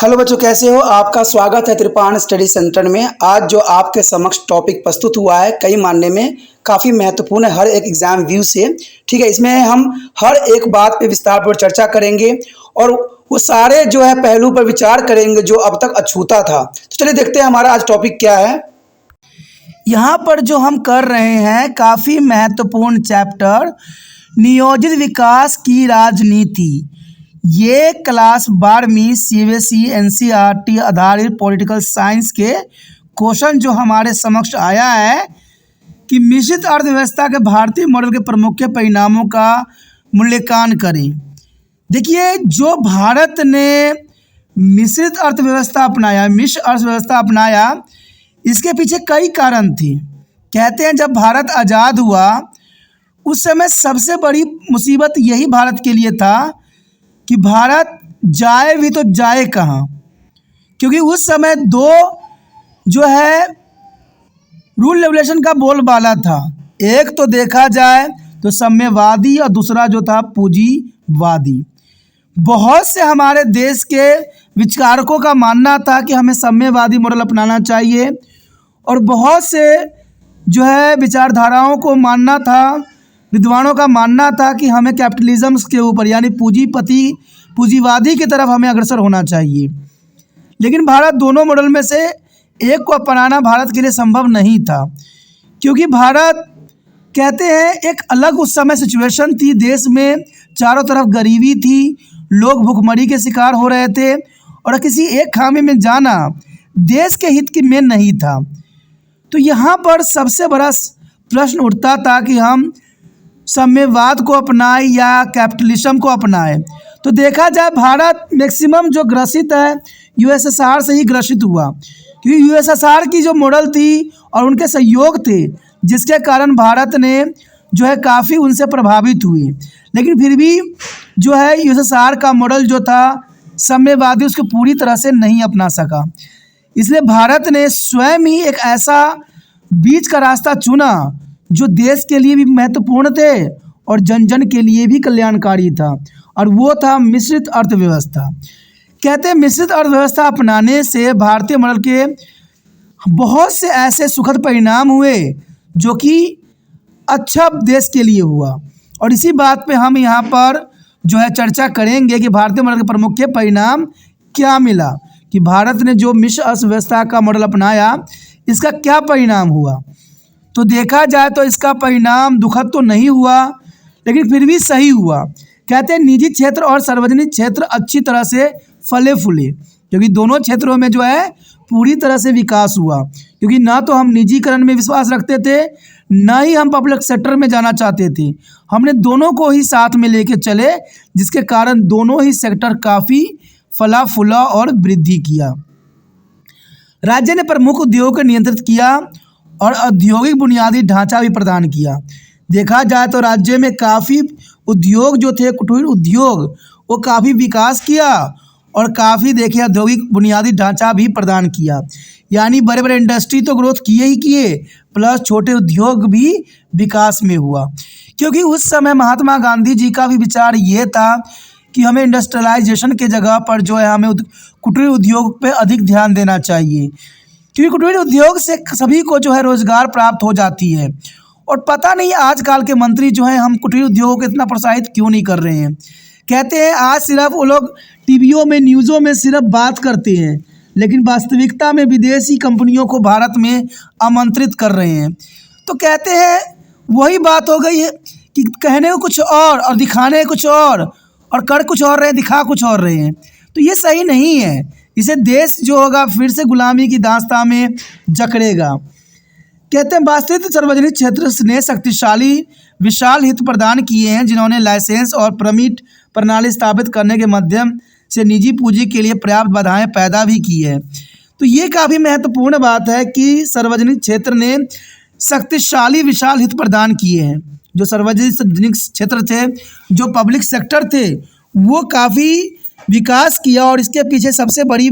Hello बच्चों, कैसे हो? आपका स्वागत है त्रिपाण स्टडी सेंटर में। आज जो आपके समक्ष टॉपिक प्रस्तुत हुआ है कई मानने में काफ़ी महत्वपूर्ण है हर एक एग्जाम व्यू से। ठीक है, इसमें हम हर एक बात पे विस्तारपूर्वक चर्चा करेंगे और वो सारे जो है पहलू पर विचार करेंगे जो अब तक अछूता था। तो चलिए देखते हैं हमारा आज टॉपिक क्या है। यहाँ पर जो हम कर रहे हैं काफ़ी महत्वपूर्ण चैप्टर नियोजित विकास की राजनीति। ये क्लास 12वीं सीबीएसई एनसीईआरटी आधारित पॉलिटिकल साइंस के क्वेश्चन जो हमारे समक्ष आया है कि मिश्रित अर्थव्यवस्था के भारतीय मॉडल के प्रमुख परिणामों का मूल्यांकन करें। देखिए, जो भारत ने मिश्रित अर्थव्यवस्था अपनाया, मिश्र अर्थव्यवस्था अपनाया, इसके पीछे कई कारण थे। कहते हैं जब भारत आज़ाद हुआ उस समय सबसे बड़ी मुसीबत यही भारत के लिए था कि भारत जाए भी तो जाए कहाँ, क्योंकि उस समय दो जो है रूल रेगुलेशन का बोलबाला था। एक तो देखा जाए तो साम्यवादी और दूसरा जो था पूंजीवादी। बहुत से हमारे देश के विचारकों का मानना था कि हमें साम्यवादी मॉडल अपनाना चाहिए और बहुत से जो है विचारधाराओं को मानना था, विद्वानों का मानना था कि हमें कैपिटलिज्म के ऊपर यानी पूंजीवादी की तरफ हमें अग्रसर होना चाहिए। लेकिन भारत दोनों मॉडल में से एक को अपनाना भारत के लिए संभव नहीं था, क्योंकि भारत कहते हैं एक अलग उस समय सिचुएशन थी। देश में चारों तरफ गरीबी थी, लोग भुखमरी के शिकार हो रहे थे और किसी एक खामे में जाना देश के हित की में नहीं था। तो यहाँ पर सबसे बड़ा प्रश्न उठता था कि हम साम्यवाद को अपनाएं या कैपिटलिज्म को अपनाएं। तो देखा जाए भारत मैक्सिमम जो ग्रसित है यूएसएसआर से ही ग्रसित हुआ, क्योंकि यूएसएसआर की जो मॉडल थी और उनके सहयोग थे जिसके कारण भारत ने जो है काफ़ी उनसे प्रभावित हुई। लेकिन फिर भी जो है यूएसएसआर का मॉडल जो था साम्यवादी उसको पूरी तरह से नहीं अपना सका। इसलिए भारत ने स्वयं ही एक ऐसा बीच का रास्ता चुना जो देश के लिए भी महत्वपूर्ण थे और जन जन के लिए भी कल्याणकारी था, और वो था मिश्रित अर्थव्यवस्था। कहते हैं मिश्रित अर्थव्यवस्था अपनाने से भारतीय मॉडल के बहुत से ऐसे सुखद परिणाम हुए जो कि अच्छा देश के लिए हुआ। और इसी बात पे हम यहाँ पर जो है चर्चा करेंगे कि भारतीय मॉडल के प्रमुख परिणाम क्या मिला, कि भारत ने जो मिश्र अर्थव्यवस्था का मॉडल अपनाया इसका क्या परिणाम हुआ। तो देखा जाए तो इसका परिणाम दुखद तो नहीं हुआ, लेकिन फिर भी सही हुआ। कहते हैं निजी क्षेत्र और सार्वजनिक क्षेत्र अच्छी तरह से फले फूले, क्योंकि दोनों क्षेत्रों में जो है पूरी तरह से विकास हुआ। क्योंकि ना तो हम निजीकरण में विश्वास रखते थे, ना ही हम पब्लिक सेक्टर में जाना चाहते थे। हमने दोनों को ही साथ में लेके चले, जिसके कारण दोनों ही सेक्टर काफ़ी फला फूला और वृद्धि किया। राज्य ने प्रमुख उद्योग को नियंत्रित किया और औद्योगिक बुनियादी ढांचा भी प्रदान किया। देखा जाए तो राज्य में काफ़ी उद्योग जो थे, कुटीर उद्योग, वो काफ़ी विकास किया और काफ़ी देखिए औद्योगिक बुनियादी ढांचा भी प्रदान किया। यानी बड़े बड़े इंडस्ट्री तो ग्रोथ किए ही किए, प्लस छोटे उद्योग भी विकास में हुआ। क्योंकि उस समय महात्मा गांधी जी का भी विचार ये था कि हमें इंडस्ट्रियलाइजेशन के जगह पर जो है हमें कुटीर उद्योग पे अधिक ध्यान देना चाहिए, क्योंकि कुटीर उद्योग से सभी को जो है रोज़गार प्राप्त हो जाती है। और पता नहीं आजकल के मंत्री जो हैं हम कुटीर उद्योगों को इतना प्रोत्साहित क्यों नहीं कर रहे हैं। कहते हैं आज सिर्फ वो लोग टीवियों में, न्यूज़ों में सिर्फ बात करते हैं, लेकिन वास्तविकता में विदेशी कंपनियों को भारत में आमंत्रित कर रहे हैं। तो कहते हैं वही बात हो गई है कि कहने को कुछ और दिखाने कुछ और कर कुछ और रहे हैं, दिखा कुछ और रहे हैं। तो ये सही नहीं है। इसे देश जो होगा फिर से गुलामी की दास्तां में जकड़ेगा। कहते हैं वास्तविक सार्वजनिक क्षेत्र ने शक्तिशाली विशाल हित प्रदान किए हैं, जिन्होंने लाइसेंस और परमिट प्रणाली स्थापित करने के माध्यम से निजी पूंजी के लिए पर्याप्त बाधाएं पैदा भी की है। तो ये काफ़ी महत्वपूर्ण बात है कि सार्वजनिक क्षेत्र ने शक्तिशाली विशाल हित प्रदान किए हैं। जो सार्वजनिक क्षेत्र थे, जो पब्लिक सेक्टर थे, वो काफ़ी विकास किया। और इसके पीछे सबसे बड़ी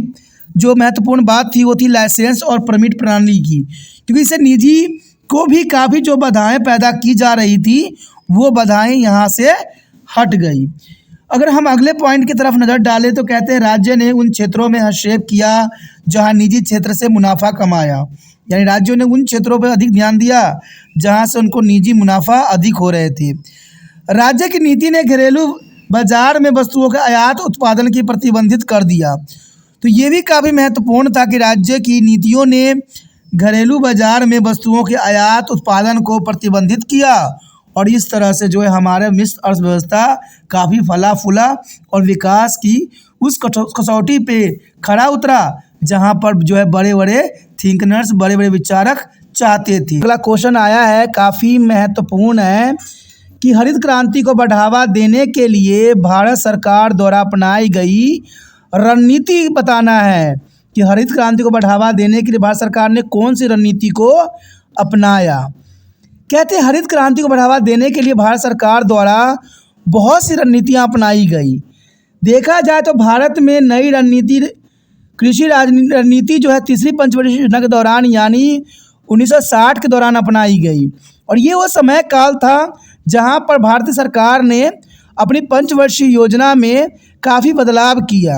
जो महत्वपूर्ण बात थी वो थी लाइसेंस और परमिट प्रणाली की, क्योंकि इससे निजी को भी काफ़ी जो बाधाएं पैदा की जा रही थी वो बाधाएं यहाँ से हट गई। अगर हम अगले पॉइंट की तरफ नज़र डालें तो कहते हैं राज्य ने उन क्षेत्रों में हस्तक्षेप किया जहां निजी क्षेत्र से मुनाफा कमाया, यानी राज्यों ने उन क्षेत्रों पर अधिक ध्यान दिया जहां से उनको निजी मुनाफा अधिक हो रहे थे। राज्य की नीति ने घरेलू बाजार में वस्तुओं के आयात उत्पादन की प्रतिबंधित कर दिया। तो ये भी काफ़ी महत्वपूर्ण था कि राज्य की नीतियों ने घरेलू बाजार में वस्तुओं के आयात उत्पादन को प्रतिबंधित किया और इस तरह से जो है हमारे मिश्र अर्थव्यवस्था काफ़ी फला फूला और विकास की उस कसौटी पे खड़ा उतरा जहां पर जो है बड़े बड़े थिंकनर्स, बड़े बड़े विचारक चाहते थे। अगला क्वेश्चन आया है, काफ़ी महत्वपूर्ण है कि हरित क्रांति को बढ़ावा देने के लिए भारत सरकार द्वारा अपनाई गई रणनीति बताना है कि हरित क्रांति को बढ़ावा देने के लिए भारत सरकार ने कौन सी रणनीति को अपनाया। कहते हैं हरित क्रांति को बढ़ावा देने के लिए भारत सरकार द्वारा बहुत सी रणनीतियाँ अपनाई गई। देखा जाए तो भारत में नई रणनीति, कृषि रणनीति जो है तीसरी पंचवर्षीय योजना के दौरान यानी 1960 के दौरान अपनाई गई और ये वो समय काल था जहां पर भारतीय सरकार ने अपनी पंचवर्षीय योजना में काफ़ी बदलाव किया।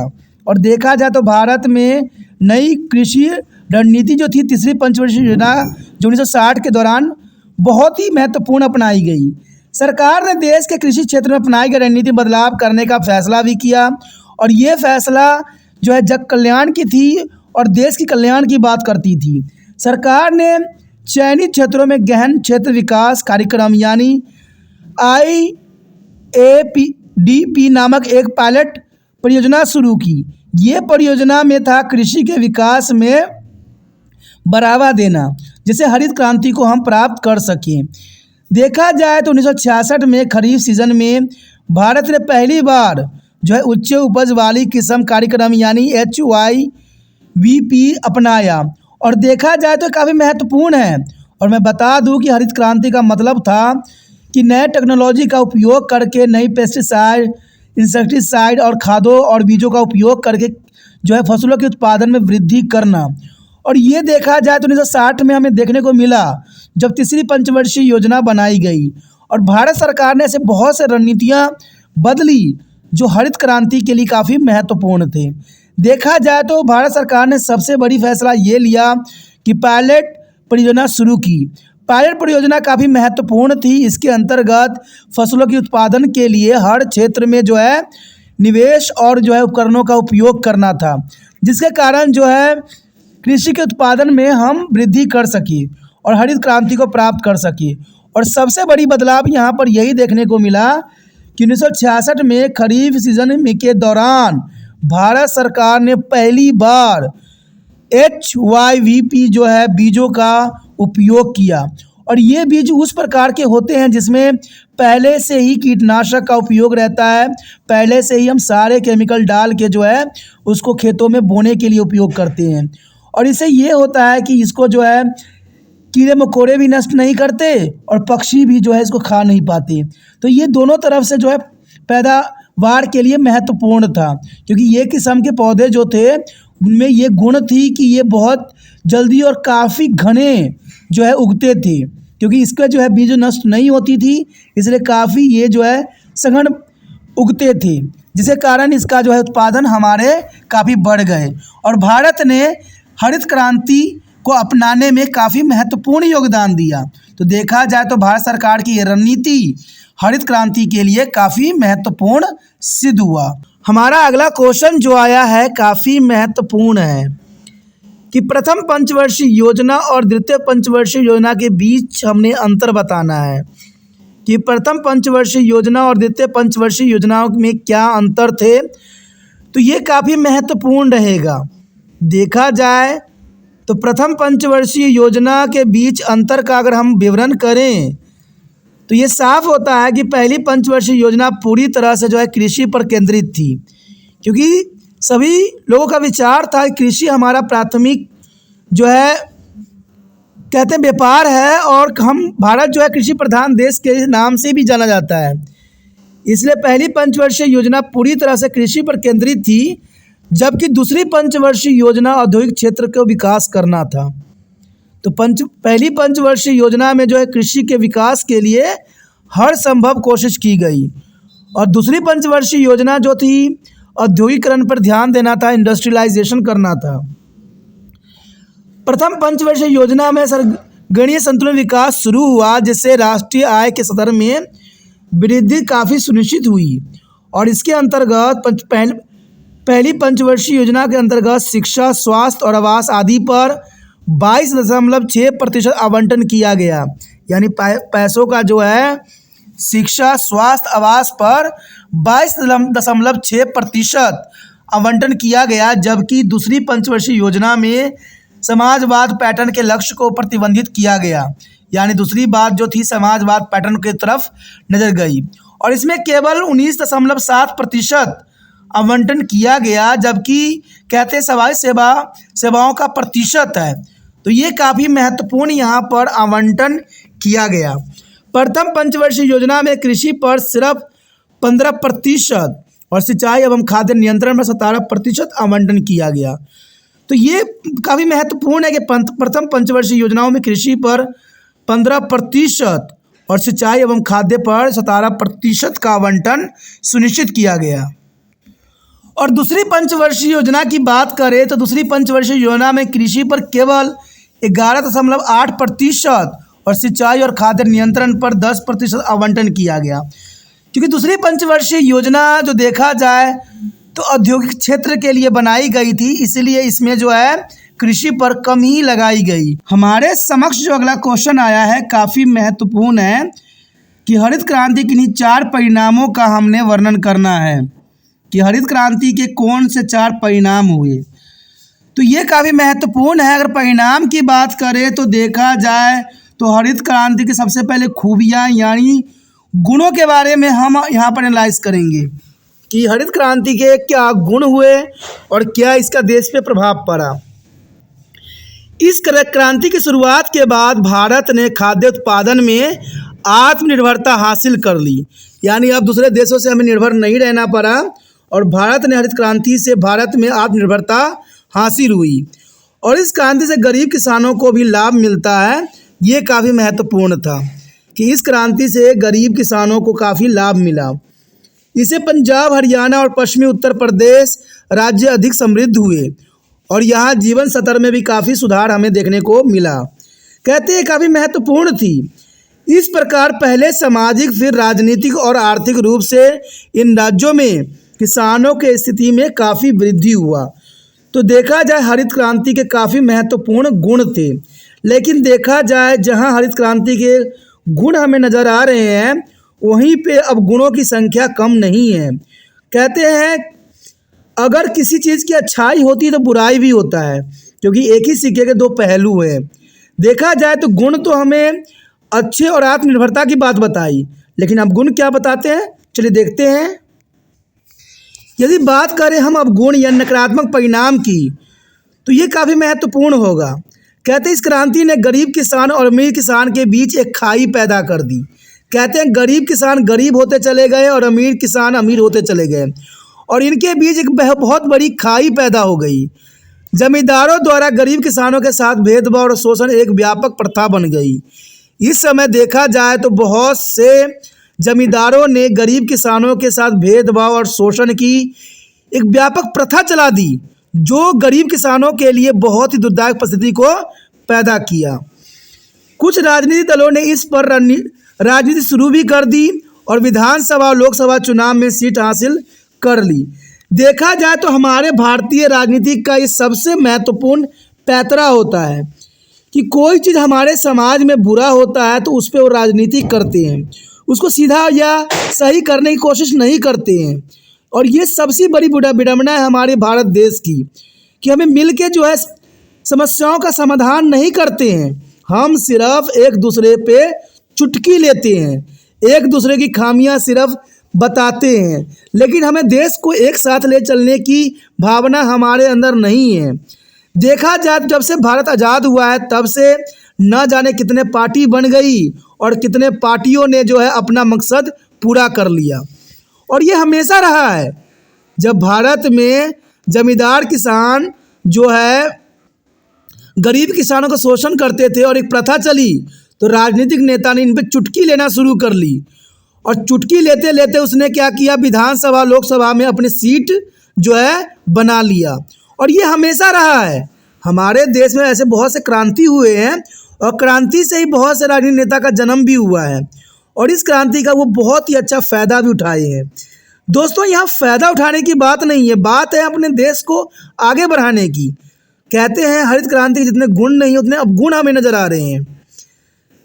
और देखा जाए तो भारत में नई कृषि रणनीति जो थी तीसरी पंचवर्षीय योजना जो 1960 के दौरान बहुत ही महत्वपूर्ण अपनाई गई। सरकार ने देश के कृषि क्षेत्र में अपनाई गई रणनीति बदलाव करने का फैसला भी किया और ये फैसला जो है जग कल्याण की थी और देश की कल्याण की बात करती थी। सरकार ने चयनित क्षेत्रों में गहन क्षेत्र विकास कार्यक्रम यानी IAPDP नामक एक पायलट परियोजना शुरू की। ये परियोजना में था कृषि के विकास में बढ़ावा देना जिससे हरित क्रांति को हम प्राप्त कर सकें। देखा जाए तो 1966 में खरीफ सीजन में भारत ने पहली बार जो है उच्च उपज वाली किस्म कार्यक्रम यानी HYVP अपनाया और देखा जाए तो काफ़ी महत्वपूर्ण है। और मैं बता दूं कि हरित क्रांति का मतलब था कि नए टेक्नोलॉजी का उपयोग करके नई पेस्टिसाइड, इंसेक्टिसाइड और खादों और बीजों का उपयोग करके जो है फसलों के उत्पादन में वृद्धि करना। और ये देखा जाए तो 1960 में हमें देखने को मिला जब तीसरी पंचवर्षीय योजना बनाई गई और भारत सरकार ने ऐसे बहुत से रणनीतियाँ बदली जो हरित क्रांति के लिए काफ़ी महत्वपूर्ण थे। देखा जाए तो भारत सरकार ने सबसे बड़ी फैसला ये लिया कि पायलट परियोजना शुरू की। पायलट परियोजना काफ़ी महत्वपूर्ण थी। इसके अंतर्गत फसलों के उत्पादन के लिए हर क्षेत्र में जो है निवेश और जो है उपकरणों का उपयोग करना था जिसके कारण जो है कृषि के उत्पादन में हम वृद्धि कर सकी और हरित क्रांति को प्राप्त कर सकी। और सबसे बड़ी बदलाव यहाँ पर यही देखने को मिला कि 1966 में खरीफ सीजन में के दौरान भारत सरकार ने पहली बार HYVP जो है बीजों का उपयोग किया और ये बीज उस प्रकार के होते हैं जिसमें पहले से ही कीटनाशक का उपयोग रहता है, पहले से ही हम सारे केमिकल डाल के जो है उसको खेतों में बोने के लिए उपयोग करते हैं। और इससे ये होता है कि इसको जो है कीड़े मकोड़े भी नष्ट नहीं करते और पक्षी भी जो है इसको खा नहीं पाते। तो ये दोनों तरफ से जो है पैदावार के लिए महत्वपूर्ण था क्योंकि ये किस्म के पौधे जो थे उनमें ये गुण थी कि ये बहुत जल्दी और काफ़ी घने जो है उगते थे क्योंकि इसका जो है बीज नष्ट नहीं होती थी, इसलिए काफ़ी ये जो है सघन उगते थे जिसके कारण इसका जो है उत्पादन हमारे काफ़ी बढ़ गए। और भारत ने हरित क्रांति को अपनाने में काफ़ी महत्वपूर्ण योगदान दिया। तो देखा जाए तो भारत सरकार की ये रणनीति हरित क्रांति के लिए काफ़ी महत्वपूर्ण सिद्ध हुआ। हमारा अगला क्वेश्चन जो आया है काफ़ी महत्वपूर्ण है कि प्रथम पंचवर्षीय योजना और द्वितीय पंचवर्षीय योजना के बीच हमने अंतर बताना है कि प्रथम पंचवर्षीय योजना और द्वितीय पंचवर्षीय योजनाओं में क्या अंतर थे। तो ये काफ़ी महत्वपूर्ण रहेगा। देखा जाए तो प्रथम पंचवर्षीय योजना के बीच अंतर का अगर हम विवरण करें तो ये साफ होता है कि पहली पंचवर्षीय योजना पूरी तरह से जो है कृषि पर केंद्रित थी क्योंकि सभी लोगों का विचार था कि कृषि हमारा प्राथमिक जो है कहते हैं व्यापार है और हम भारत जो है कृषि प्रधान देश के नाम से भी जाना जाता है। इसलिए पहली पंचवर्षीय योजना पूरी तरह से कृषि पर केंद्रित थी जबकि दूसरी पंचवर्षीय योजना औद्योगिक क्षेत्र का विकास करना था। तो पहली पंचवर्षीय योजना में जो है कृषि के विकास के लिए हर संभव कोशिश की गई और दूसरी पंचवर्षीय योजना जो थी औद्योगिकरण पर ध्यान देना था, इंडस्ट्रियलाइजेशन करना था। प्रथम पंचवर्षीय योजना में गणीय संतुलन विकास शुरू हुआ, जिससे राष्ट्रीय आय के स्तर में वृद्धि काफ़ी सुनिश्चित हुई। और इसके अंतर्गत पहली पंचवर्षीय योजना के अंतर्गत शिक्षा, स्वास्थ्य और आवास आदि पर 22.6% आवंटन किया गया। यानी पैसों का जो है शिक्षा, स्वास्थ्य, आवास पर 22.6% आवंटन किया गया, जबकि दूसरी पंचवर्षीय योजना में समाजवाद पैटर्न के लक्ष्य को प्रतिबंधित किया गया। यानी दूसरी बात जो थी समाजवाद पैटर्न की तरफ नजर गई और इसमें केवल 19.7% आवंटन किया गया, जबकि कहते हैं समाज सेवाओं का प्रतिशत है। तो ये काफ़ी महत्वपूर्ण यहाँ पर आवंटन किया गया। प्रथम पंचवर्षीय योजना में कृषि पर सिर्फ 15% और सिंचाई एवं खाद्य नियंत्रण पर 17% आवंटन किया गया। तो ये काफ़ी महत्वपूर्ण है कि प्रथम पंचवर्षीय योजनाओं में कृषि पर 15% और सिंचाई एवं खाद्य पर 17% का आवंटन सुनिश्चित किया गया। और दूसरी पंचवर्षीय योजना की बात करें तो दूसरी पंचवर्षीय योजना में कृषि पर केवल 11.8% और सिंचाई और खाद्य नियंत्रण पर 10% आवंटन किया गया, क्योंकि दूसरी पंचवर्षीय योजना जो देखा जाए तो औद्योगिक क्षेत्र के लिए बनाई गई थी, इसलिए इसमें जो है कृषि पर कम ही लगाई गई। हमारे समक्ष जो अगला क्वेश्चन आया है काफ़ी महत्वपूर्ण है कि हरित क्रांति के किन्हीं 4 परिणामों का हमने वर्णन करना है कि हरित क्रांति के कौन से 4 परिणाम हुए। तो ये काफ़ी महत्वपूर्ण है। अगर परिणाम की बात करें तो देखा जाए तो हरित क्रांति की सबसे पहले खूबियाँ यानी गुणों के बारे में हम यहाँ पर एनालाइज करेंगे कि हरित क्रांति के क्या गुण हुए और क्या इसका देश पे प्रभाव पड़ा। इस क्रांति की शुरुआत के बाद भारत ने खाद्य उत्पादन में आत्मनिर्भरता हासिल कर ली, यानी अब दूसरे देशों से हमें निर्भर नहीं रहना पड़ा और भारत ने हरित क्रांति से भारत में आत्मनिर्भरता हासिल हुई और इस क्रांति से गरीब किसानों को भी लाभ मिलता है। ये काफ़ी महत्वपूर्ण था कि इस क्रांति से गरीब किसानों को काफ़ी लाभ मिला। इससे पंजाब, हरियाणा और पश्चिमी उत्तर प्रदेश राज्य अधिक समृद्ध हुए और यहाँ जीवन स्तर में भी काफ़ी सुधार हमें देखने को मिला। कहते हैं काफ़ी महत्वपूर्ण थी। इस प्रकार पहले सामाजिक फिर राजनीतिक और आर्थिक रूप से इन राज्यों में किसानों के स्थिति में काफ़ी वृद्धि हुआ। तो देखा जाए हरित क्रांति के काफ़ी महत्वपूर्ण गुण थे, लेकिन देखा जाए जहाँ हरित क्रांति के गुण हमें नज़र आ रहे हैं वहीं पे अब गुणों की संख्या कम नहीं है। कहते हैं अगर किसी चीज़ की अच्छाई होती है तो बुराई भी होता है, क्योंकि एक ही सिक्के के 2 पहलू हैं। देखा जाए तो गुण तो हमें अच्छे और आत्मनिर्भरता की बात बताई, लेकिन अब गुण क्या बताते हैं चलिए देखते हैं। यदि बात करें हम अब गुण या नकारात्मक परिणाम की तो ये काफ़ी महत्वपूर्ण होगा। कहते हैं इस क्रांति ने गरीब किसान और अमीर किसान के बीच एक खाई पैदा कर दी। कहते हैं गरीब किसान गरीब होते चले गए और अमीर किसान अमीर होते चले गए और इनके बीच एक बहुत बड़ी खाई पैदा हो गई। जमींदारों द्वारा गरीब किसानों के साथ भेदभाव और शोषण एक व्यापक प्रथा बन गई। इस समय देखा जाए तो बहुत से जमींदारों ने गरीब किसानों के साथ भेदभाव और शोषण की एक व्यापक प्रथा चला दी, जो गरीब किसानों के लिए बहुत ही दुर्दायक परिस्थिति को पैदा किया। कुछ राजनीतिक दलों ने इस पर राजनीति शुरू भी कर दी और विधानसभा और लोकसभा चुनाव में सीट हासिल कर ली। देखा जाए तो हमारे भारतीय राजनीति का ये सबसे महत्वपूर्ण पैतरा होता है कि कोई चीज़ हमारे समाज में बुरा होता है तो उस पर वो राजनीति करते हैं, उसको सीधा या सही करने की कोशिश नहीं करते हैं। और ये सबसे बड़ी विडंबना है हमारे भारत देश की कि हमें मिल के जो है समस्याओं का समाधान नहीं करते हैं। हम सिर्फ एक दूसरे पे चुटकी लेते हैं, एक दूसरे की खामियां सिर्फ बताते हैं, लेकिन हमें देश को एक साथ ले चलने की भावना हमारे अंदर नहीं है। देखा जाए जब से भारत आज़ाद हुआ है तब से न जाने कितने पार्टी बन गई और कितने पार्टियों ने जो है अपना मकसद पूरा कर लिया। और ये हमेशा रहा है, जब भारत में जमींदार किसान जो है गरीब किसानों का शोषण करते थे और एक प्रथा चली तो राजनीतिक नेता ने इन पर चुटकी लेना शुरू कर ली और चुटकी लेते लेते उसने क्या किया, विधानसभा लोकसभा में अपनी सीट जो है बना लिया। और ये हमेशा रहा है। हमारे देश में ऐसे बहुत से क्रांति हुए हैं और क्रांति से ही बहुत से राजनीतिक नेता का जन्म भी हुआ है और इस क्रांति का वो बहुत ही अच्छा फ़ायदा भी उठाए हैं। दोस्तों, यहाँ फ़ायदा उठाने की बात नहीं है, बात है अपने देश को आगे बढ़ाने की। कहते हैं हरित क्रांति के जितने गुण नहीं उतने अब गुण हमें नज़र आ रहे हैं।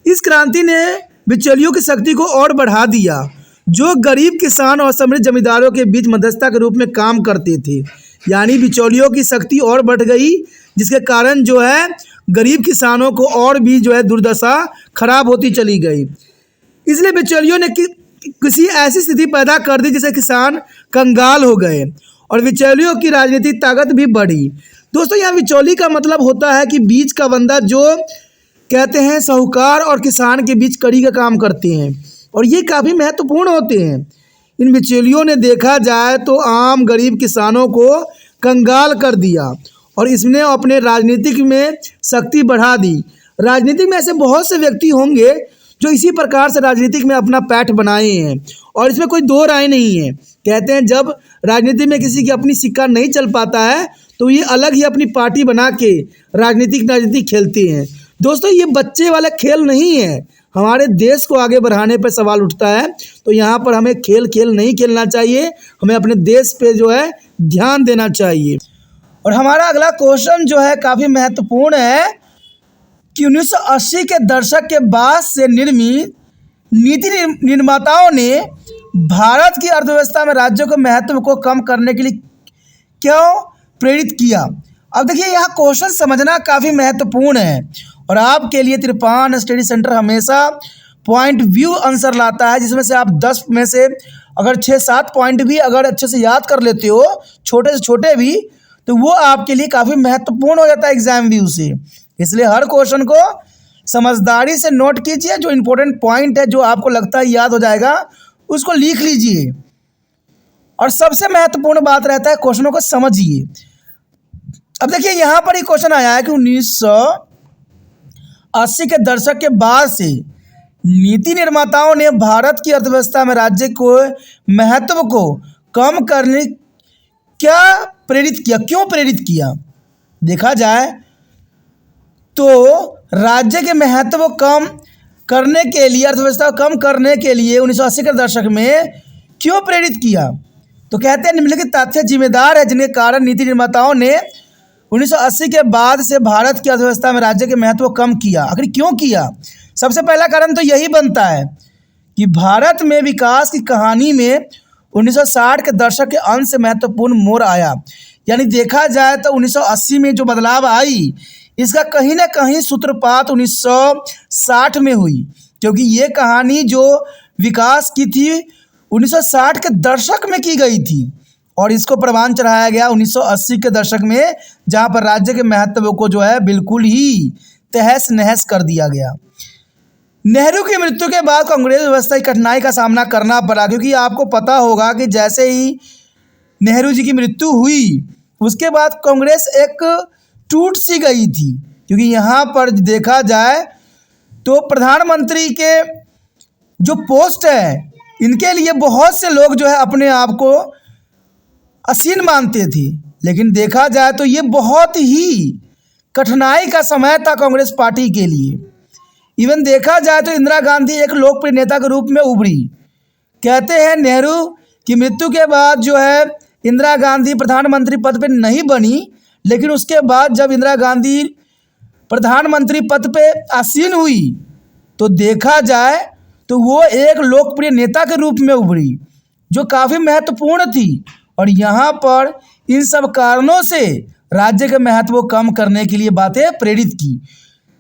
इस क्रांति ने बिचौलियों की शक्ति को और बढ़ा दिया, जो गरीब किसान और समृद्ध जमींदारों के बीच मध्यस्थता के रूप में काम करते थे। यानी बिचौलियों की शक्ति और बढ़ गई, जिसके कारण जो है गरीब किसानों को और भी जो है दुर्दशा खराब होती चली गई। इसलिए बिचौलियों ने किसी ऐसी स्थिति पैदा कर दी जिससे किसान कंगाल हो गए और बिचौलियों की राजनीतिक ताकत भी बढ़ी। दोस्तों, यहाँ बिचौली का मतलब होता है कि बीच का बंदा, जो कहते हैं साहूकार और किसान के बीच कड़ी का काम करते हैं और ये काफ़ी महत्वपूर्ण होते हैं। इन बिचौलियों ने देखा जाए तो आम गरीब किसानों को कंगाल कर दिया और इसने अपने राजनीतिक में शक्ति बढ़ा दी। राजनीतिक में ऐसे बहुत से व्यक्ति होंगे जो इसी प्रकार से राजनीतिक में अपना पैठ बनाए हैं और इसमें कोई दो राय नहीं है। कहते हैं जब राजनीति में किसी की अपनी सिक्का नहीं चल पाता है तो ये अलग ही अपनी पार्टी बना के राजनीति खेलते हैं। दोस्तों, ये बच्चे वाला खेल नहीं है। हमारे देश को आगे बढ़ाने पर सवाल उठता है तो यहाँ पर हमें खेल नहीं खेलना चाहिए, हमें अपने देश पे जो है ध्यान देना चाहिए। और हमारा अगला क्वेश्चन जो है काफ़ी महत्वपूर्ण है कि 1980 के दशक के बाद से निर्मित नीति निर्माताओं ने भारत की अर्थव्यवस्था में राज्यों के महत्व को कम करने के लिए क्यों प्रेरित किया। अब देखिए, यहाँ क्वेश्चन समझना काफ़ी महत्वपूर्ण है और आपके लिए त्रिपान स्टडी सेंटर हमेशा पॉइंट व्यू आंसर लाता है, जिसमें से आप 10 में से अगर 6-7 पॉइंट भी अगर अच्छे से याद कर लेते हो, छोटे से छोटे भी, तो वो आपके लिए काफ़ी महत्वपूर्ण हो जाता है एग्जाम व्यू से। इसलिए हर क्वेश्चन को समझदारी से नोट कीजिए, जो इम्पोर्टेंट पॉइंट है, जो आपको लगता है याद हो जाएगा, उसको लिख लीजिए। और सबसे महत्वपूर्ण बात रहता है क्वेश्चनों को समझिए। अब देखिए, यहाँ पर ही क्वेश्चन आया है कि 1980 के दशक के बाद से नीति निर्माताओं ने भारत की अर्थव्यवस्था में राज्य को महत्व को कम करने क्या प्रेरित किया, क्यों प्रेरित किया। देखा जाए तो राज्य के महत्व को कम करने के लिए, अर्थव्यवस्था को कम करने के लिए 1980 के दशक में क्यों प्रेरित किया। तो कहते हैं निम्नलिखित तथ्य जिम्मेदार है जिनके कारण नीति निर्माताओं ने 1980 के बाद से भारत की अर्थव्यवस्था में राज्य के महत्व को कम किया। आखिर क्यों किया। सबसे पहला कारण तो यही बनता है कि भारत में विकास की कहानी में 1960 के दशक के अंत से महत्वपूर्ण मोड़ आया। यानी देखा जाए तो 1980 में जो बदलाव आई, इसका कहीं ना कहीं सूत्रपात 1960 में हुई, क्योंकि ये कहानी जो विकास की थी 1960 के दशक में की गई थी और इसको प्रमाण चढ़ाया गया 1980 के दशक में, जहाँ पर राज्य के महत्व को जो है बिल्कुल ही तहस नहस कर दिया गया। नेहरू की मृत्यु के बाद कांग्रेस व्यवस्था की कठिनाई का सामना करना पड़ा, क्योंकि आपको पता होगा कि जैसे ही नेहरू जी की मृत्यु हुई उसके बाद कांग्रेस एक टूट सी गई थी। क्योंकि यहाँ पर देखा जाए तो प्रधानमंत्री के जो पोस्ट है, इनके लिए बहुत से लोग जो है अपने आप को असीन मानते थे, लेकिन देखा जाए तो ये बहुत ही कठिनाई का समय था कांग्रेस पार्टी के लिए। इवन देखा जाए तो इंदिरा गांधी एक लोकप्रिय नेता के रूप में उभरी। कहते हैं नेहरू की मृत्यु के बाद जो है इंदिरा गांधी प्रधानमंत्री पद पर नहीं बनी, लेकिन उसके बाद जब इंदिरा गांधी प्रधानमंत्री पद पे आसीन हुई तो देखा जाए तो वो एक लोकप्रिय नेता के रूप में उभरी, जो काफ़ी महत्वपूर्ण थी। और यहाँ पर इन सब कारणों से राज्य के महत्व को कम करने के लिए बातें प्रेरित की।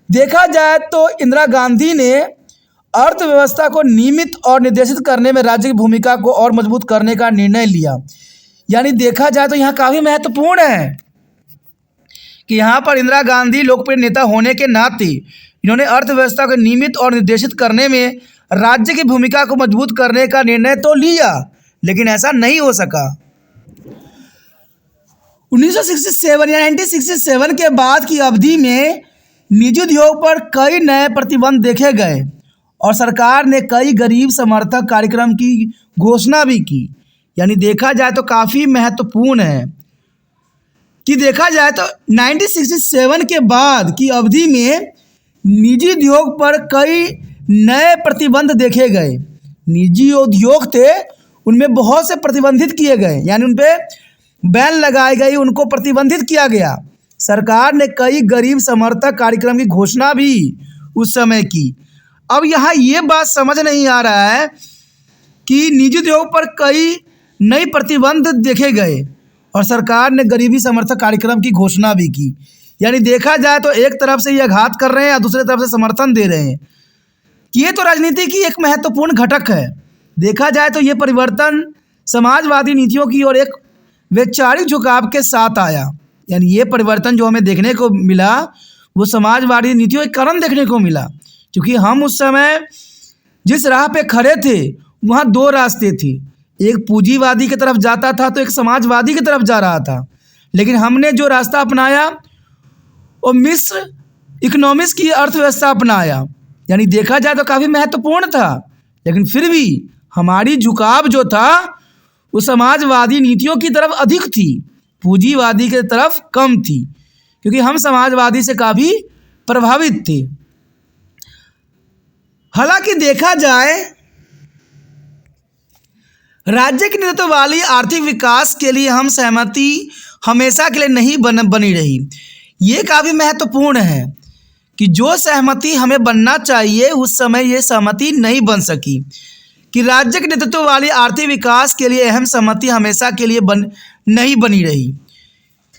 देखा जाए तो इंदिरा गांधी ने अर्थव्यवस्था को नियमित और निर्देशित करने में राज्य की भूमिका को और मजबूत करने का निर्णय लिया। यानी देखा जाए तो यहाँ काफ़ी महत्वपूर्ण है कि यहाँ पर इंदिरा गांधी लोकप्रिय नेता होने के नाते इन्होंने अर्थव्यवस्था को नियमित और निर्देशित करने में राज्य की भूमिका को मजबूत करने का निर्णय तो लिया, लेकिन ऐसा नहीं हो सका। 1967 या 1967 के बाद की अवधि में निजी उद्योग पर कई नए प्रतिबंध देखे गए और सरकार ने कई गरीब समर्थक कार्यक्रम की घोषणा भी की। यानी देखा जाए तो काफ़ी महत्वपूर्ण है कि देखा जाए तो 1967 के बाद की अवधि में निजी उद्योग पर कई नए प्रतिबंध देखे गए। निजी उद्योग थे उनमें बहुत से प्रतिबंधित किए गए, यानी उन पे बैन लगाई गई, उनको प्रतिबंधित किया गया। सरकार ने कई गरीब समर्थक कार्यक्रम की घोषणा भी उस समय की। अब यहाँ ये बात समझ नहीं आ रहा है कि निजी उद्योग पर कई नई प्रतिबंध देखे गए और सरकार ने गरीबी समर्थक कार्यक्रम की घोषणा भी की। यानी देखा जाए तो एक तरफ से ये आघात कर रहे हैं और दूसरी तरफ से समर्थन दे रहे हैं कि ये तो राजनीति की एक महत्वपूर्ण घटक है। देखा जाए तो ये परिवर्तन समाजवादी नीतियों की ओर एक वैचारिक झुकाव के साथ आया। यानी ये परिवर्तन जो हमें देखने को मिला वो समाजवादी नीतियों के कारण देखने को मिला, क्योंकि हम उस समय जिस राह पे खड़े थे वहाँ दो रास्ते थे, एक पूंजीवादी की तरफ जाता था तो एक समाजवादी की तरफ जा रहा था। लेकिन हमने जो रास्ता अपनाया वो मिश्र इकोनॉमिक्स की अर्थव्यवस्था अपनाया। यानी देखा जाए तो काफ़ी महत्वपूर्ण था, लेकिन फिर भी हमारी झुकाव जो था वो समाजवादी नीतियों की तरफ अधिक थी, पूंजीवादी की तरफ कम थी, क्योंकि हम समाजवादी से काफ़ी प्रभावित थे। हालांकि देखा जाए राज्य के नेतृत्व वाली आर्थिक विकास के लिए हम सहमति हमेशा के लिए नहीं बनी रही। ये काफ़ी महत्वपूर्ण है कि जो सहमति हमें बनना चाहिए उस समय ये सहमति नहीं बन सकी, कि राज्य के नेतृत्व वाली आर्थिक विकास के लिए अहम सहमति हमेशा के लिए नहीं बनी रही।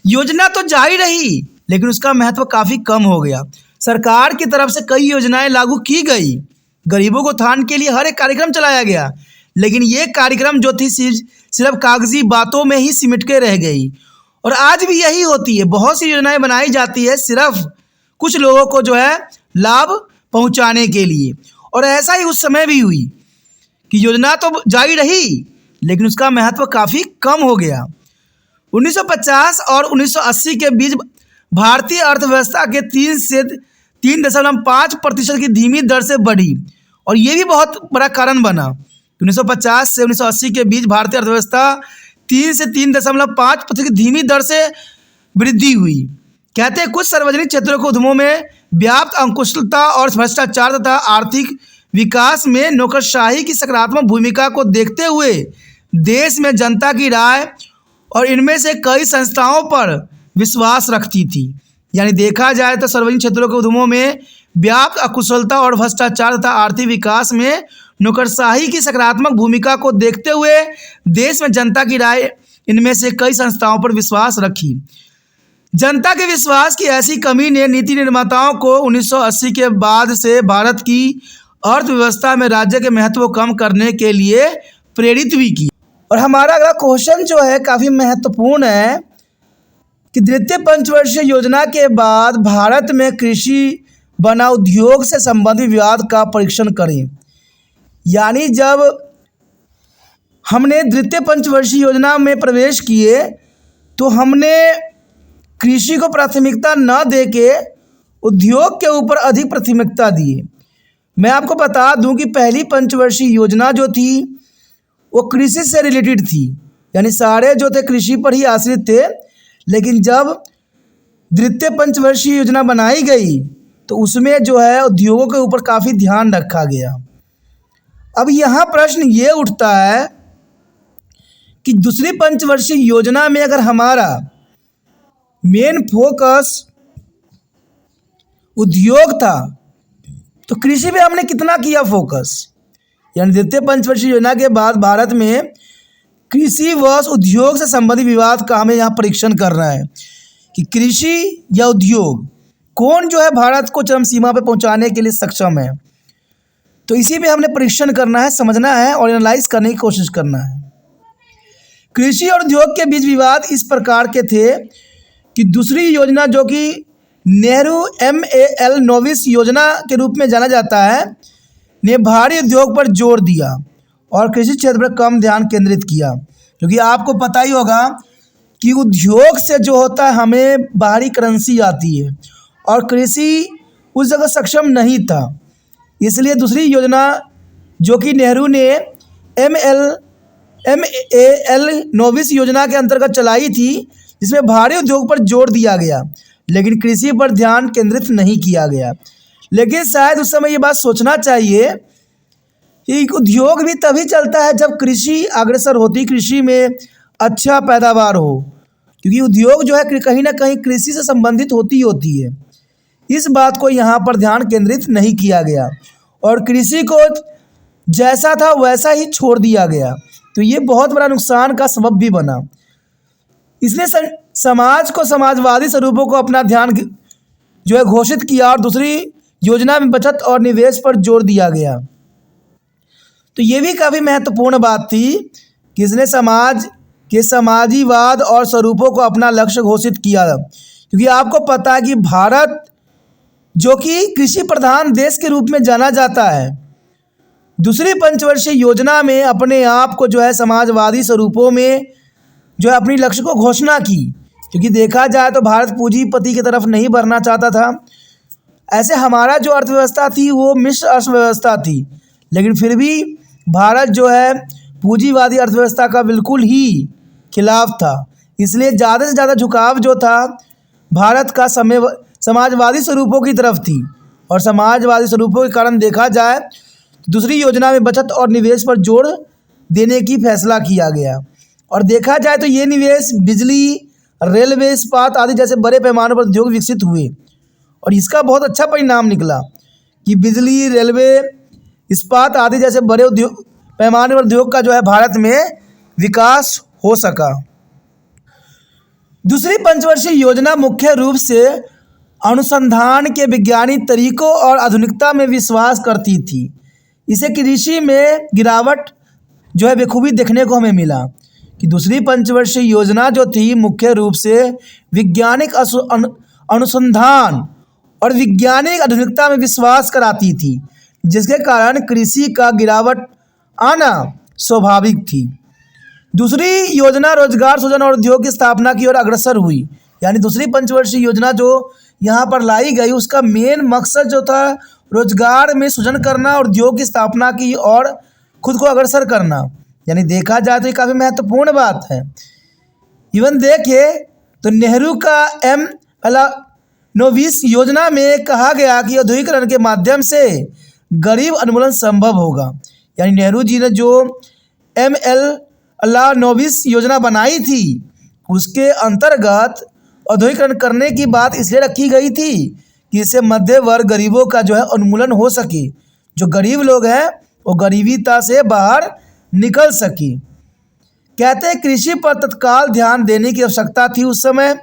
योजना तो जारी रही लेकिन उसका महत्व काफ़ी कम हो गया। सरकार की तरफ से कई योजनाएं लागू की गई, गरीबों को उत्थान के लिए हर एक कार्यक्रम चलाया गया, लेकिन ये कार्यक्रम जो थी सिर्फ कागजी बातों में ही सिमट के रह गई। और आज भी यही होती है, बहुत सी योजनाएं बनाई जाती है सिर्फ कुछ लोगों को जो है लाभ पहुंचाने के लिए। और ऐसा ही उस समय भी हुई कि योजना तो जारी रही लेकिन उसका महत्व काफ़ी कम हो गया। 1950 और 1980 के बीच भारतीय अर्थव्यवस्था के 3.5% की धीमी दर से बढ़ी, और ये भी बहुत बड़ा कारण बना। 1950 से 1980 के बीच भारतीय अर्थव्यवस्था 3 से 3.5% की धीमी दर से वृद्धि हुई। कहते हैं कुछ सार्वजनिक क्षेत्रों के उद्यमों में व्याप्त अंकुशलता और भ्रष्टाचार तथा आर्थिक विकास में नौकरशाही की सकारात्मक भूमिका को देखते हुए देश में जनता की राय और इनमें से कई संस्थाओं पर विश्वास रखती थी। यानी देखा जाए तो सार्वजनिक क्षेत्रों के उद्यमों में व्याप्त अकुशलता और भ्रष्टाचार तथा आर्थिक विकास में नौकरशाही की सकारात्मक भूमिका को देखते हुए देश में जनता की राय इनमें से कई संस्थाओं पर विश्वास रखी। जनता के विश्वास की ऐसी कमी ने नीति निर्माताओं को 1980 के बाद से भारत की अर्थव्यवस्था में राज्य के महत्व को कम करने के लिए प्रेरित भी की। और हमारा अगला क्वेश्चन जो है काफ़ी महत्वपूर्ण है कि द्वितीय पंचवर्षीय योजना के बाद भारत में कृषि बना उद्योग से संबंधित विवाद का परीक्षण करें। यानी जब हमने द्वितीय पंचवर्षीय योजना में प्रवेश किए तो हमने कृषि को प्राथमिकता न देके उद्योग के ऊपर अधिक प्राथमिकता दी। मैं आपको बता दूं कि पहली पंचवर्षीय योजना जो थी वो कृषि से रिलेटेड थी, यानी सारे जो थे कृषि पर ही आश्रित थे। लेकिन जब द्वितीय पंचवर्षीय योजना बनाई गई तो उसमें जो है उद्योगों के ऊपर काफ़ी ध्यान रखा गया। अब यहाँ प्रश्न ये उठता है कि दूसरी पंचवर्षीय योजना में अगर हमारा मेन फोकस उद्योग था तो कृषि पे हमने कितना किया फोकस। यानी द्वितीय पंचवर्षीय योजना के बाद भारत में कृषि व उद्योग से संबंधित विवाद का हमें यहाँ परीक्षण करना है कि कृषि या उद्योग कौन जो है भारत को चरम सीमा पे पहुँचाने के लिए सक्षम है। तो इसी पे हमने परीक्षण करना है, समझना है और एनालाइज करने की कोशिश करना है। कृषि और उद्योग के बीच विवाद इस प्रकार के थे कि दूसरी योजना जो कि नेहरू MAL नोविस योजना के रूप में जाना जाता है ने भारी उद्योग पर जोर दिया और कृषि क्षेत्र पर कम ध्यान केंद्रित किया। क्योंकि आपको पता ही होगा कि उद्योग से जो होता है हमें बाहरी करेंसी आती है और कृषि उस जगह सक्षम नहीं था। इसलिए दूसरी योजना जो कि नेहरू ने MAL नोविस योजना के अंतर्गत चलाई थी, जिसमें भारी उद्योग पर जोर दिया गया, लेकिन कृषि पर ध्यान केंद्रित नहीं किया गया। लेकिन शायद उस समय ये बात सोचना चाहिए कि उद्योग भी तभी चलता है जब कृषि अग्रसर होती, कृषि में अच्छा पैदावार हो, क्योंकि उद्योग जो है कहीं ना कहीं कृषि से संबंधित होती है। इस बात को यहाँ पर ध्यान केंद्रित नहीं किया गया और कृषि को जैसा था वैसा ही छोड़ दिया गया, तो ये बहुत बड़ा नुकसान का सबब भी बना। इसने समाज को समाजवादी स्वरूपों को अपना ध्यान जो है घोषित किया और दूसरी योजना में बचत और निवेश पर जोर दिया गया। तो ये भी काफ़ी महत्वपूर्ण बात थी कि इसने समाज के समाजीवाद और स्वरूपों को अपना लक्ष्य घोषित किया, क्योंकि आपको पता है कि भारत जो कि कृषि प्रधान देश के रूप में जाना जाता है, दूसरी पंचवर्षीय योजना में अपने आप को जो है समाजवादी स्वरूपों में जो है अपनी लक्ष्य को घोषणा की, क्योंकि देखा जाए तो भारत पूंजीपति की तरफ नहीं बढ़ना चाहता था। ऐसे हमारा जो अर्थव्यवस्था थी वो मिश्र अर्थव्यवस्था थी, लेकिन फिर भी भारत जो है पूंजीवादी अर्थव्यवस्था का बिल्कुल ही खिलाफ था। इसलिए ज़्यादा से ज़्यादा झुकाव जो था भारत का समाजवादी स्वरूपों की तरफ थी, और समाजवादी स्वरूपों के कारण देखा जाए तो दूसरी योजना में बचत और निवेश पर जोर देने की फैसला किया गया। और देखा जाए तो ये निवेश बिजली, रेलवे, इस्पात आदि जैसे बड़े पैमाने पर उद्योग विकसित हुए, और इसका बहुत अच्छा परिणाम निकला कि बिजली, रेलवे, इस्पात आदि जैसे बड़े उद्योग पैमाने पर उद्योग का जो है भारत में विकास हो सका। दूसरी पंचवर्षीय योजना मुख्य रूप से अनुसंधान के वैज्ञानिक तरीकों और आधुनिकता में विश्वास करती थी। इसे कृषि में गिरावट जो है बखूबी देखने को हमें मिला कि दूसरी पंचवर्षीय योजना जो थी मुख्य रूप से वैज्ञानिक अनुसंधान और वैज्ञानिक आधुनिकता में विश्वास कराती थी, जिसके कारण कृषि का गिरावट आना स्वाभाविक थी। दूसरी योजना रोजगार सृजन और उद्योग की स्थापना की ओर अग्रसर हुई, यानी दूसरी पंचवर्षीय योजना जो यहाँ पर लाई गई उसका मेन मकसद जो था रोजगार में सृजन करना और उद्योग की स्थापना की और खुद को अग्रसर करना। यानी देखा जाए तो ये काफ़ी महत्वपूर्ण बात है। इवन देखिए तो नेहरू का MAL योजना में कहा गया कि औद्योगिकरण के माध्यम से गरीब उन्मूलन संभव होगा। यानी नेहरू जी ने जो MAL योजना बनाई थी उसके अंतर्गत औद्योगिकरण करने की बात इसलिए रखी गई थी कि इससे मध्य वर्ग गरीबों का जो है उन्मूलन हो सके, जो गरीब लोग हैं वो गरीबीता से बाहर निकल सके। कहते हैं कृषि पर तत्काल ध्यान देने की आवश्यकता थी उस समय,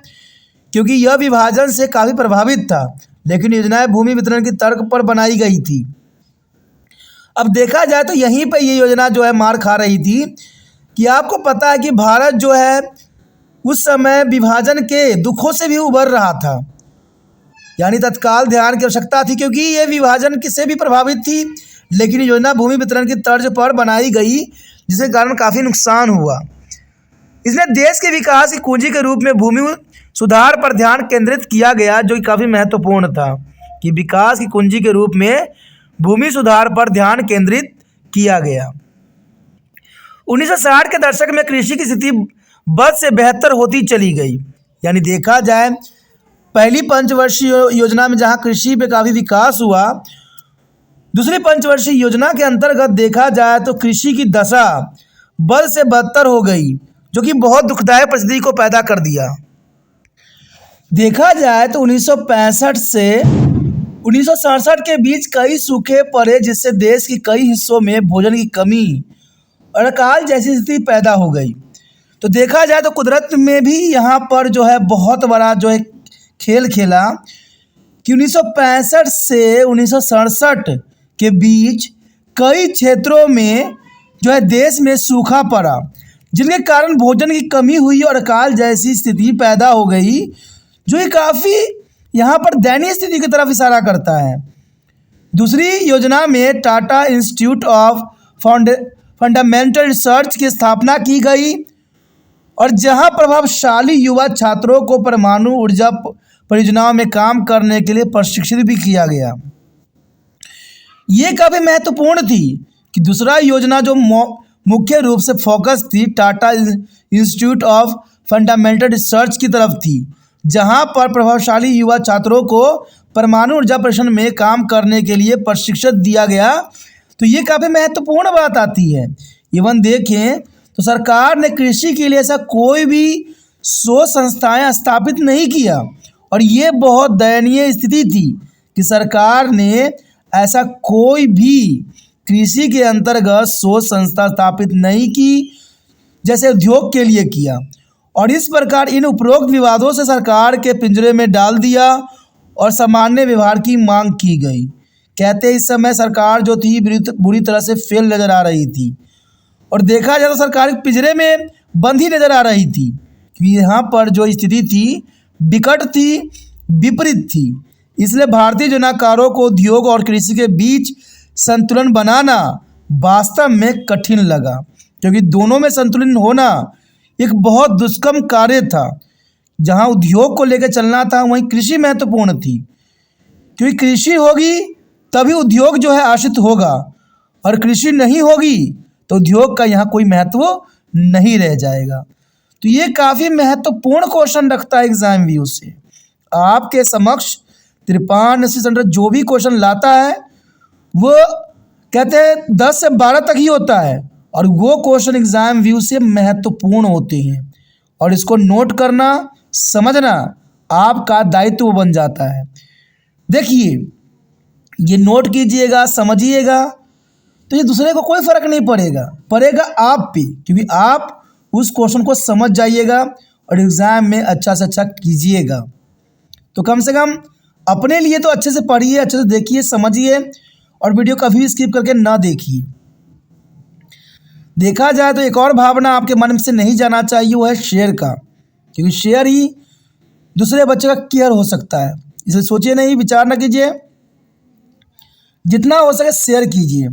क्योंकि यह विभाजन से काफ़ी प्रभावित था, लेकिन योजनाएं भूमि वितरण की तर्क पर बनाई गई थी। अब देखा जाए तो यहीं पर ये योजना जो है मार खा रही थी कि आपको पता है कि भारत जो है उस समय विभाजन के दुखों से भी उबर रहा था। यानी तत्काल ध्यान की आवश्यकता थी क्योंकि ये विभाजन से भी प्रभावित थी, लेकिन योजना भूमि वितरण की तर्ज पर बनाई गई, जिसके कारण काफ़ी नुकसान हुआ। इसमें देश के विकास की कुंजी के रूप में भूमि सुधार पर ध्यान केंद्रित किया गया, जो कि काफ़ी महत्वपूर्ण था कि विकास की कुंजी के रूप में भूमि सुधार पर ध्यान केंद्रित किया गया। 1960 के दशक में कृषि की स्थिति बद से बेहतर होती चली गई। यानी देखा जाए पहली पंचवर्षीय योजना में जहां कृषि पे काफ़ी विकास हुआ, दूसरी पंचवर्षीय योजना के अंतर्गत देखा जाए तो कृषि की दशा बद से बदतर हो गई, जो कि बहुत दुखदायक परिस्थिति को पैदा कर दिया। देखा जाए तो 1965 से 1967 के बीच कई सूखे पड़े, जिससे देश के कई हिस्सों में भोजन की कमी और अकाल जैसी स्थिति पैदा हो गई। तो देखा जाए तो कुदरत में भी यहाँ पर जो है बहुत बड़ा जो है खेल खेला कि 1965 से 1967 के बीच कई क्षेत्रों में जो है देश में सूखा पड़ा, जिनके कारण भोजन की कमी हुई और अकाल जैसी स्थिति पैदा हो गई, जो ये काफ़ी यहाँ पर दयनीय स्थिति की तरफ इशारा करता है। दूसरी योजना में Tata institute of fundamental research की स्थापना की गई, और जहां प्रभावशाली युवा छात्रों को परमाणु ऊर्जा परियोजनाओं में काम करने के लिए प्रशिक्षित भी किया गया। ये काफ़ी महत्वपूर्ण थी कि दूसरा योजना जो मुख्य रूप से फोकस थी Tata institute of fundamental research की तरफ थी, जहां पर प्रभावशाली युवा छात्रों को परमाणु ऊर्जा परिक्षण में काम करने के लिए प्रशिक्षित दिया गया। तो ये काफ़ी महत्वपूर्ण बात आती है। इवन देखें तो सरकार ने कृषि के लिए ऐसा कोई भी शोध संस्थाएं स्थापित नहीं किया, और ये बहुत दयनीय स्थिति थी कि सरकार ने ऐसा कोई भी कृषि के अंतर्गत शोध संस्था स्थापित नहीं की जैसे उद्योग के लिए किया, और इस प्रकार इन उपरोक्त विवादों से सरकार के पिंजरे में डाल दिया और सामान्य व्यवहार की मांग की गई। कहते इस समय सरकार जो थी बुरी तरह से फेल नज़र आ रही थी, और देखा जाए तो सरकार के पिंजरे में बंद ही नज़र आ रही थी, क्योंकि यहाँ पर जो स्थिति थी विकट थी, विपरीत थी। इसलिए भारतीय योजनाकारों को उद्योग और कृषि के बीच संतुलन बनाना वास्तव में कठिन लगा, क्योंकि दोनों में संतुलन होना एक बहुत दुष्कर्म कार्य था। जहाँ उद्योग को लेकर चलना था वहीं कृषि महत्वपूर्ण थी, क्योंकि कृषि होगी तभी उद्योग जो है आश्रित होगा, और कृषि नहीं होगी तो उद्योग का यहाँ कोई महत्व नहीं रह जाएगा। तो ये काफ़ी महत्वपूर्ण क्वेश्चन रखता है एग्जाम व्यू से। आपके समक्ष त्रिपान सेंटर जो भी क्वेश्चन लाता है वो कहते हैं 10 से 12 तक ही होता है, और वो क्वेश्चन एग्जाम व्यू से महत्वपूर्ण होते हैं, और इसको नोट करना समझना आपका दायित्व बन जाता है। देखिए ये नोट कीजिएगा, समझिएगा, तो ये दूसरे को कोई फ़र्क नहीं पड़ेगा आप पे, क्योंकि आप उस क्वेश्चन को समझ जाइएगा और एग्ज़ाम में अच्छा से अच्छा कीजिएगा। तो कम से कम अपने लिए तो अच्छे से पढ़िए, अच्छे से देखिए, समझिए, और वीडियो कभी भी स्किप करके ना देखिए। देखा जाए तो एक और भावना आपके मन से नहीं जाना चाहिए, वो है शेयर का, क्योंकि शेयर ही दूसरे बच्चे का केयर हो सकता है। इसे सोचिए नहीं, विचार ना कीजिए, जितना हो सके शेयर कीजिए।